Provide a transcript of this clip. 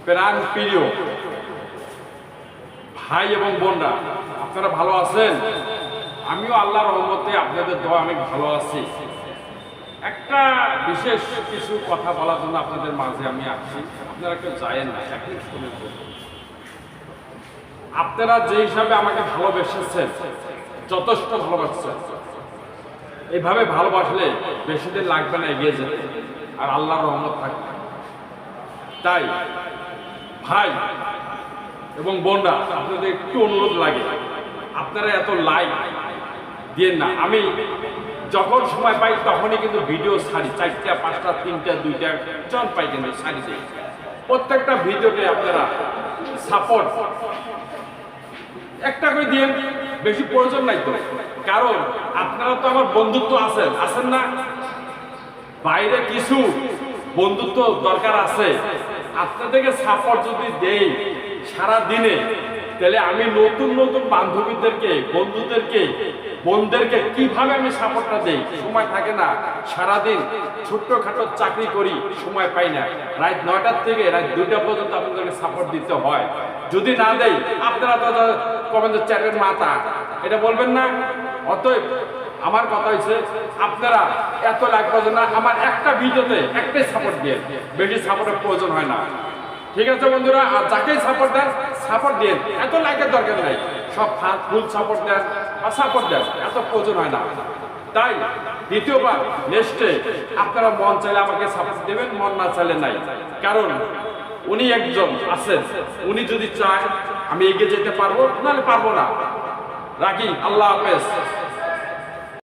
প্রাণ প্রিয় ভাই এবং বোনরা, আপনারা ভালো আছেন? আমিও আল্লাহর রহমতে আপনাদের দোয়া অনেক ভালো আছি। একটা বিশেষ কিছু কথা বলার জন্য আপনাদের মাঝে আমি আসছি। আপনারা কেউ যায়েন না, এখন শুনে আপনারা যে হিসাবে আমাকে ভালোবেসেছেন, যথেষ্ট ভালোবাসছেন, এইভাবে ভালোবাসলে বেশি দিন লাগবে না এগিয়ে যেতে, আর আল্লাহর রহমত থাকবে। তাই ভাই এবং বোনরা, আপনাদের একটু অনুরোধ লাগে, আপনারা এত লাইক দিয়ে না। আমি যখন সময় পাই তখনই কিন্তু ভিডিও ছাড়ি, 4টা 5টা 3টা 2টা জন পাই কিন্তু ছাড়ি দিই। প্রত্যেকটা ভিডিওতে আপনারা সাপোর্ট একটা করে দিয়ে, বেশি প্রয়োজন নাই তো, কারণ আপনারা তো আমার বন্ধুত্ব আছেন না, বাইরে কিছু বন্ধুত্ব দরকার আছে। আপনাদেরকে সাপোর্ট যদি দেই সারা দিনে, তাহলে আমি নতুন নতুন বান্ধবীদেরকে, বন্ধুদেরকে, বোনদেরকে কিভাবে আমি সাপোর্টটা দেই? সময় থাকে না, সারাদিন ছোট্টখাটো চাকরি করি, সময় পাই না। রাত 9টার থেকে রাত 2টা পর্যন্ত আপনাদেরকে সাপোর্ট দিতে হয়। যদি না দেই, আপনারা তো কমেন্ট চ্যাটের মাথা, এটা বলবেন না। অতএব আমার কথা হয়েছে, আপনারা এত লাগবে না, আমার একটা ভিডিওতে একটাই সাপোর্ট দিয়ে, বেশি সাপোর্টের প্রয়োজন হয় না। ঠিক আছে বন্ধুরা? আর যাকেই সাপোর্ট দেন, সাপোর্ট দিয়ে, এত লাইকের দরকার নাই। সব ফুল সাপোর্ট দেন বা সাপোর্ট দেন, এত প্রয়োজন হয় না। তাই দ্বিতীয়বার নেক্সটে আপনারা মন চাইলে আমাকে সাপোর্ট দেবেন, মন না চাইলে নাই। কারণ উনি একজন আছেন, উনি যদি চায় আমি এগিয়ে যেতে পারবো, নাহলে পারবো না। রাখি, আল্লাহ হাফেজ।